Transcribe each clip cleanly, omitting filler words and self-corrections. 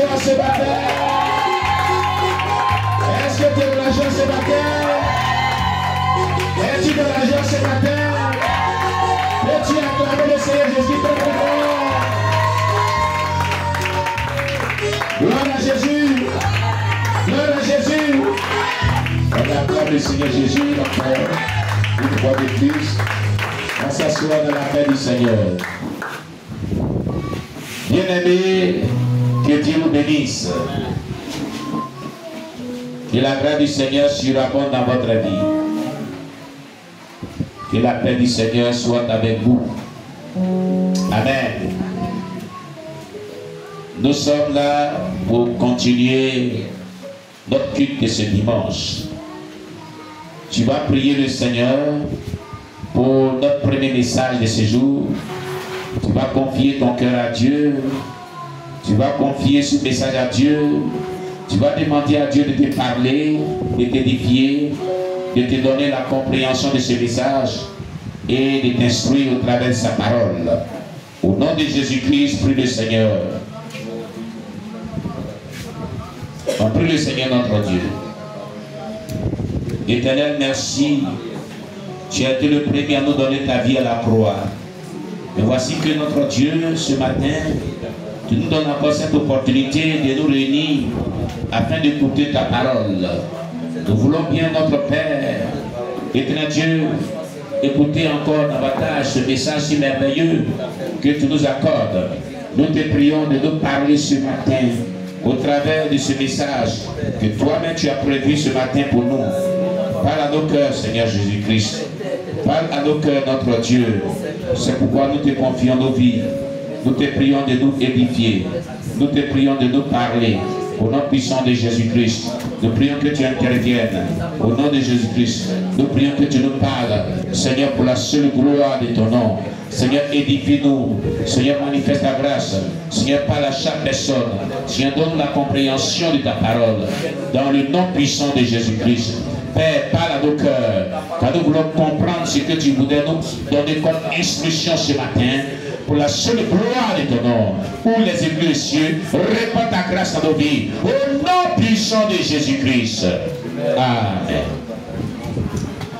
joie ce matin? Est-ce que tu es dans la joie ce matin? Es-tu dans la joie ce matin? Peux-tu acclamer le Seigneur Jésus pour le monde? Gloire à Jésus! Gloire à Jésus! On acclame le Seigneur Jésus, encore une fois de plus. On s'assoit dans la paix du Seigneur. Bien-aimés, que Dieu vous bénisse. Que la grâce du Seigneur surabonde dans votre vie. Que la paix du Seigneur soit avec vous. Amen. Nous sommes là pour continuer notre culte de ce dimanche. Tu vas prier le Seigneur pour notre premier message de ce jour. Tu vas confier ton cœur à Dieu. Tu vas confier ce message à Dieu. Tu vas demander à Dieu de te parler, de t'édifier, de te donner la compréhension de ce message et de t'instruire au travers de sa parole. Au nom de Jésus-Christ, prie le Seigneur. On prie le Seigneur notre Dieu. Éternel, merci. Tu as été le premier à nous donner ta vie à la croix. Et voici que notre Dieu, ce matin, tu nous donnes encore cette opportunité de nous réunir afin d'écouter ta parole. Nous voulons bien, notre Père, éternel Dieu, écouter encore davantage ce message si merveilleux que tu nous accordes. Nous te prions de nous parler ce matin au travers de ce message que toi-même tu as prévu ce matin pour nous. Parle à nos cœurs, Seigneur Jésus-Christ. Parle à nos cœurs, notre Dieu. C'est pourquoi nous te confions nos vies. Nous te prions de nous édifier. Nous te prions de nous parler. Au nom puissant de Jésus-Christ, nous prions que tu interviennes. Au nom de Jésus-Christ, nous prions que tu nous parles. Seigneur, pour la seule gloire de ton nom. Seigneur, édifie-nous. Seigneur, manifeste ta grâce. Seigneur, parle à chaque personne. Seigneur, donne la compréhension de ta parole. Dans le nom puissant de Jésus-Christ. Père, parle à nos cœurs. Car nous voulons comprendre ce que tu voudrais nous donner comme instruction ce matin. Pour la seule gloire de ton nom. Où les églises des cieux répandent ta grâce dans nos vies. Au nom puissant de Jésus-Christ. Amen.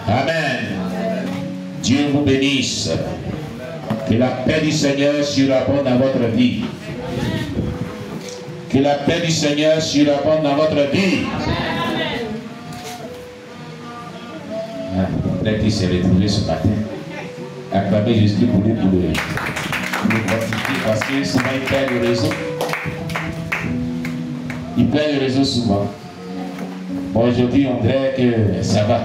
Amen. Dieu vous bénisse. Que la paix du Seigneur surabonde dans votre vie. Que la paix du Seigneur surabonde dans votre vie. Peut-être qu'il s'est retrouvé ce matin. Acclamez Jésus pour le gratifier parce que souvent il perd le réseau. Il perd le réseau souvent. Bon, aujourd'hui on dirait que ça va.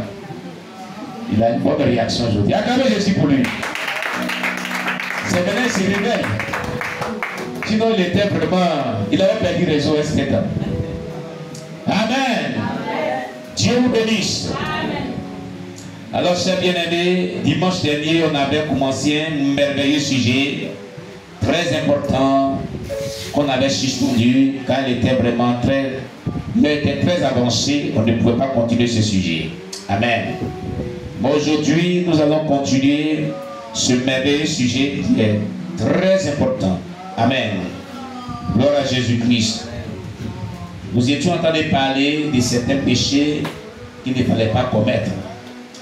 Il a une bonne réaction aujourd'hui. Acclamez Jésus pour lui. C'est maintenant il se réveille. Sinon il était vraiment. Il avait perdu le réseau, etc. Amen. Dieu vous bénisse. Alors, chers bien-aimés, dimanche dernier, on avait commencé un merveilleux sujet très important qu'on avait suspendu car il était très avancé. On ne pouvait pas continuer ce sujet. Amen. Bon, aujourd'hui, nous allons continuer ce merveilleux sujet qui est très important. Amen. Gloire à Jésus-Christ. Nous étions en train de parler de certains péchés qu'il ne fallait pas commettre.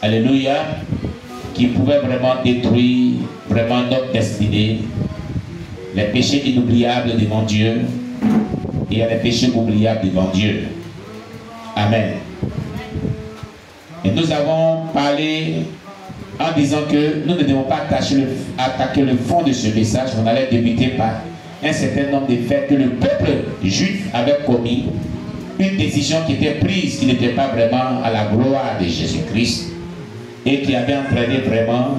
Alléluia, qui pouvaient vraiment détruire vraiment notre destinée. Les péchés inoubliables devant Dieu et les péchés oubliables devant Dieu. Amen. Et nous avons parlé en disant que nous ne devons pas attaquer le fond de ce message. On allait débuter par un certain nombre de faits que le peuple juif avait commis. Une décision qui était prise, qui n'était pas vraiment à la gloire de Jésus-Christ. Et qui avait entraîné vraiment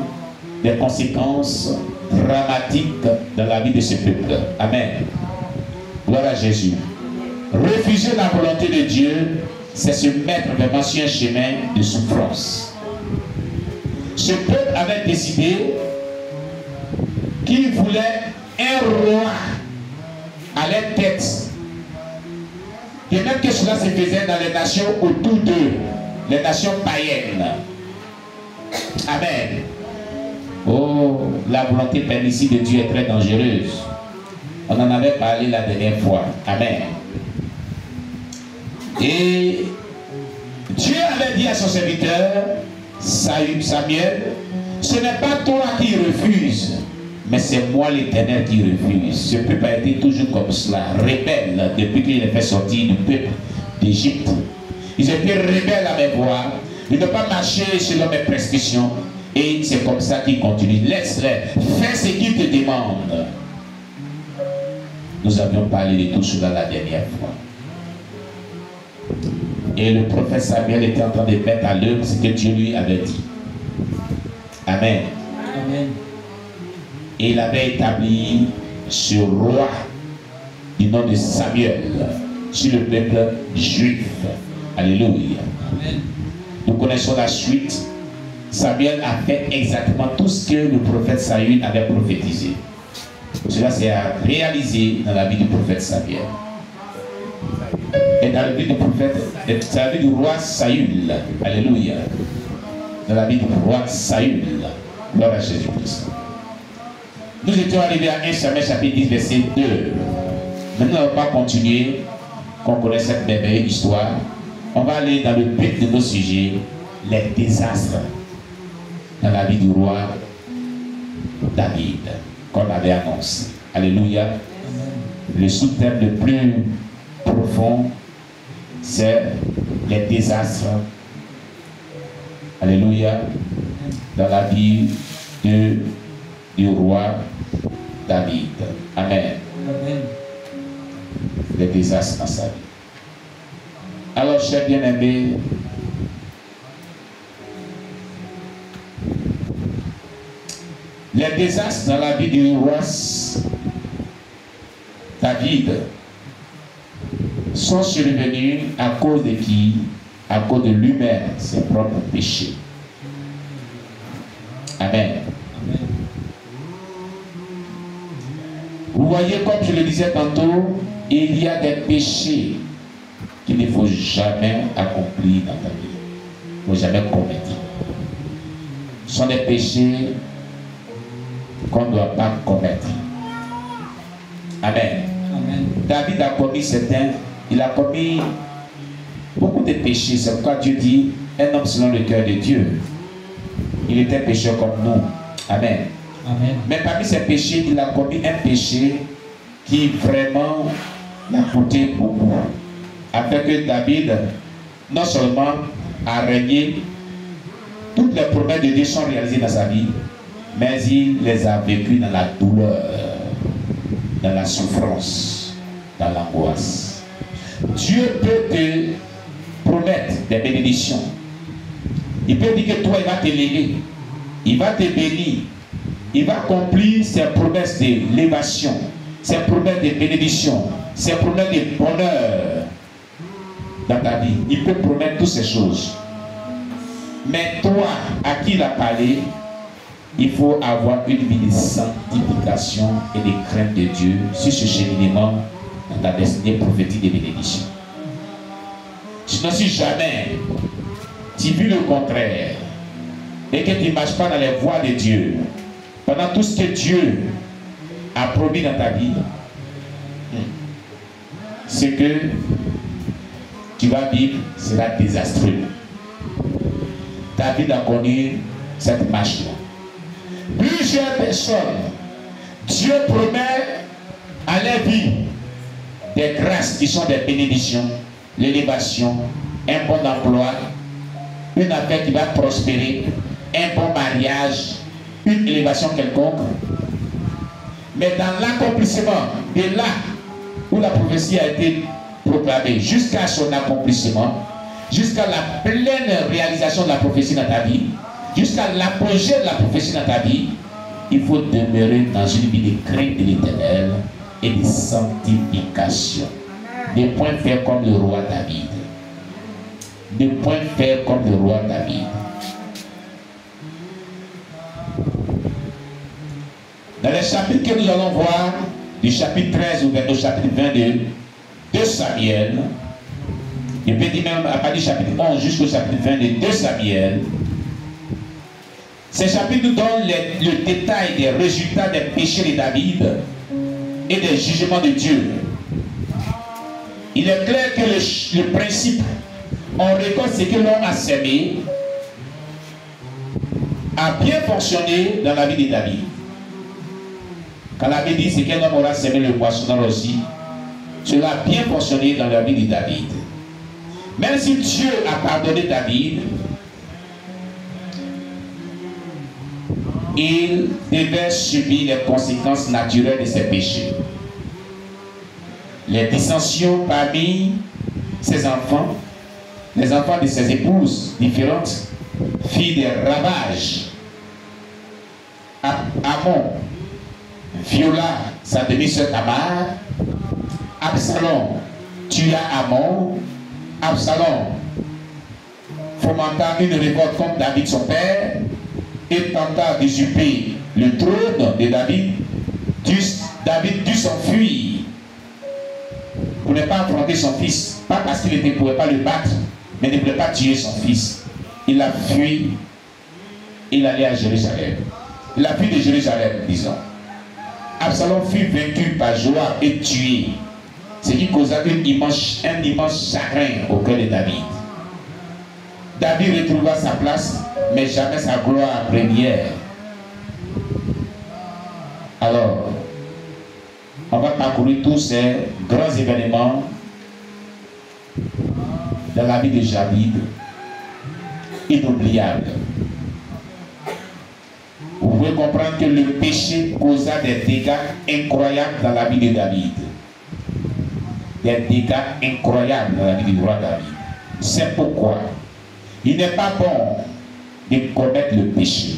des conséquences dramatiques dans la vie de ce peuple. Amen. Gloire à Jésus. Refuser la volonté de Dieu, c'est se mettre vraiment sur un chemin de souffrance. Ce peuple avait décidé qu'il voulait un roi à leur tête. Et même que cela se faisait dans les nations autour d'eux, les nations païennes. Amen. Oh, la volonté permissive de Dieu est très dangereuse. On en avait parlé la dernière fois. Amen. Et Dieu avait dit à son serviteur, Samuel, ce n'est pas toi qui refuses, mais c'est moi l'Éternel qui refuse. Ce peuple a été toujours comme cela, rebelle, depuis qu'il est fait sortir du peuple d'Égypte. Ils étaient rebelles à mes voix. Ils n'ont pas marché selon mes prescriptions. Et c'est comme ça qu'ils continuent. Laisse-les. Fais ce qu'ils te demandent. Nous avions parlé de tout cela la dernière fois. Et le prophète Samuel était en train de mettre à l'œuvre ce que Dieu lui avait dit. Amen. Amen. Et il avait établi ce roi du nom de Samuel sur le peuple juif. Alléluia. Amen. Nous connaissons la suite. Samuel a fait exactement tout ce que le prophète Saül avait prophétisé. Cela s'est réalisé dans la vie du prophète Samuel. Et dans la vie du prophète, dans la vie du roi Saül. Alléluia. Dans la vie du roi Saül. Gloire à Jésus-Christ. Nous étions arrivés à 1 Samuel chapitre 10 verset 2. Maintenant, on ne va pas continuer, qu'on connaît cette merveilleuse histoire. On va aller dans le but de nos sujets, les désastres dans la vie du roi David, qu'on avait annoncé. Alléluia. Le sous-thème le plus profond, c'est les désastres. Alléluia. Dans la vie du roi David. Amen. Amen. Les désastres dans sa vie. Alors, chers bien-aimés, les désastres dans la vie du roi David sont survenus à cause de qui? À cause de lui-même, ses propres péchés. Amen. Amen. Vous voyez, comme je le disais tantôt, il y a des péchés qu'il ne faut jamais accomplir dans ta vie. Il ne faut jamais commettre. Ce sont des péchés qu'on ne doit pas commettre. Amen. Amen. David a commis certains, il a commis beaucoup de péchés. C'est pourquoi Dieu dit, un homme selon le cœur de Dieu. Il était pécheur comme nous. Amen. Amen. Mais parmi ces péchés, il a commis un péché qui vraiment l'a coûté beaucoup. Afin que David, non seulement a régné, toutes les promesses de Dieu sont réalisées dans sa vie, mais il les a vécues dans la douleur, dans la souffrance, dans l'angoisse. Dieu peut te promettre des bénédictions. Il peut dire que toi, il va te léguer, il va te bénir, il va accomplir ses promesses d'élévation, ses promesses de bénédiction, ses promesses de bonheur dans ta vie. Il peut promettre toutes ces choses. Mais toi, à qui il a parlé, il faut avoir une vie de sanctification et de crainte de Dieu sur ce cheminement dans ta destinée prophétique de bénédiction. Sinon, si jamais tu vis le contraire et que tu ne marches pas dans les voies de Dieu, pendant tout ce que Dieu a promis dans ta vie, ce que tu vas vivre sera désastreux. David a connu cette marche-là. Plusieurs personnes, Dieu promet à leur vie des grâces qui sont des bénédictions, l'élévation, un bon emploi, une affaire qui va prospérer, un bon mariage, une élévation quelconque. Mais dans l'accomplissement, de là où la prophétie a été proclamée, jusqu'à son accomplissement, jusqu'à la pleine réalisation de la prophétie dans ta vie, jusqu'à l'apogée de la prophétie dans ta vie, il faut demeurer dans une vie de crainte de l'Éternel et de sanctification. Des points faire comme le roi David. Des points faire comme le roi David. Dans les chapitres que nous allons voir, du chapitre 13 au chapitre 22 de Samuel, je peux dire même à partir du chapitre 11 jusqu'au chapitre 22 de Samuel, ces chapitres nous donnent le détail des résultats des péchés de David et des jugements de Dieu. il est clair que le principe, on récolte ce que l'on a semé, a bien fonctionné dans la vie de David. Quand la Bible dit c'est qu'un homme aura semé le poissonneur aussi, cela a bien fonctionné dans la vie de David. Même si Dieu a pardonné David, il devait subir les conséquences naturelles de ses péchés. Les dissensions parmi ses enfants, les enfants de ses épouses différentes, firent des ravages. Amon viola sa demi-sœur Tamar. Absalom tua Amon. Absalom fomenta une révolte contre David son père et tenta d'usurper le trône de David. David dut s'enfuir pour ne pas affronter son fils, pas parce qu'il ne pouvait pas le battre, mais ne voulait pas tuer son fils. Il a fui, il allait à Jérusalem. Il a fui de Jérusalem, disons. Absalom fut vaincu par Joab et tué, ce qui causa un immense chagrin au cœur de David. David retrouva sa place, mais jamais sa gloire première. Alors, on va parcourir tous ces grands événements dans la vie de David, inoubliable. Vous pouvez comprendre que le péché causa des dégâts incroyables dans la vie de David. Des dégâts incroyables dans la vie du roi David. C'est pourquoi il n'est pas bon de commettre le péché.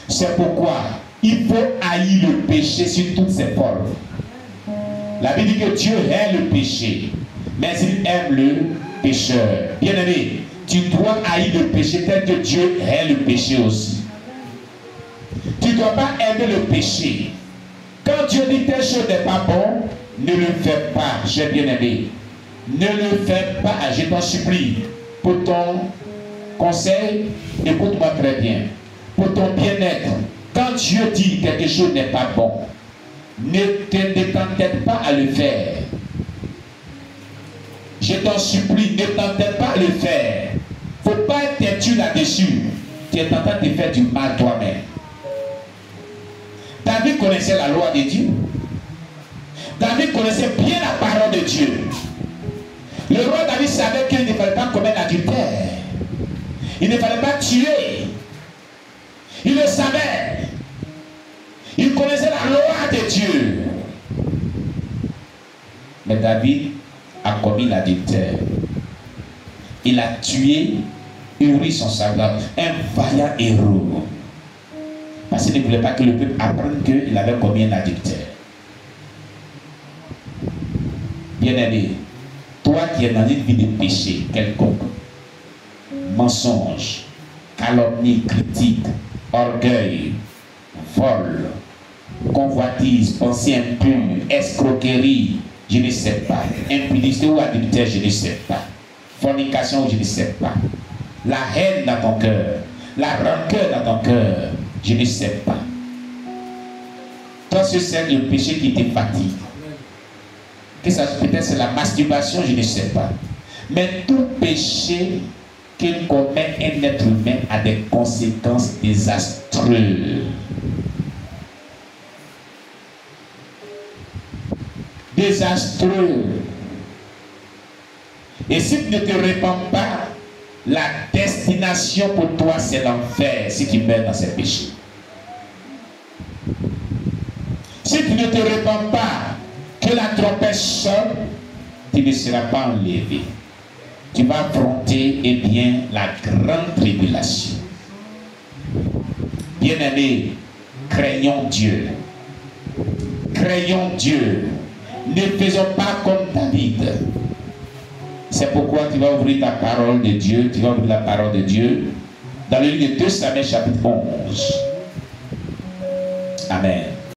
C'est pourquoi il faut haïr le péché sur toutes ses formes. La Bible dit que Dieu hait le péché, mais il aime le pécheur. Bien-aimé, tu dois haïr le péché tel que Dieu hait le péché aussi. Tu ne dois pas aimer le péché. Quand Dieu dit telle chose n'est pas bon, ne le fais pas, cher bien-aimé. Ne le fais pas, je t'en supplie. Pour ton conseil, écoute-moi très bien. Pour ton bien-être, quand Dieu dit quelque chose n'est pas bon, ne t'entête pas à le faire. Je t'en supplie, ne t'entête pas à le faire. Il ne faut pas être têtu là-dessus. Tu es en train de faire du mal toi-même. David connaissait la loi de Dieu. David connaissait bien la parole de Dieu. Le roi David savait qu'il ne fallait pas commettre l'adultère. Il ne fallait pas tuer. Il le savait. Il connaissait la loi de Dieu. Mais David a commis l'adultère. Il a tué Uri son saglant, un vaillant héros. Parce qu'il ne voulait pas que le peuple apprenne qu'il avait commis un adultère. Bien-aimé, toi qui es dans une vie de péché quelconque, mensonge, calomnie, critique, orgueil, vol, convoitise, pensée impure, escroquerie, je ne sais pas, impudicité ou adultère, je ne sais pas, fornication, je ne sais pas, la haine dans ton cœur, la rancœur dans ton cœur, je ne sais pas. Toi, c'est le péché qui te fatigue. Peut-être c'est la masturbation, je ne sais pas. Mais tout péché qu'il commet un être humain a des conséquences désastreuses. Désastreux. Et si tu ne te répands pas, la destination pour toi c'est l'enfer si tu meurs dans ces péchés. Si tu ne te répands pas, que la trompette sonne, tu ne seras pas enlevé. Tu vas affronter la grande tribulation. Bien-aimés, craignons Dieu. Craignons Dieu. Ne faisons pas comme David. C'est pourquoi tu vas ouvrir ta parole de Dieu. Tu vas ouvrir la parole de Dieu dans le livre de 2 Samuel chapitre 11. Amen.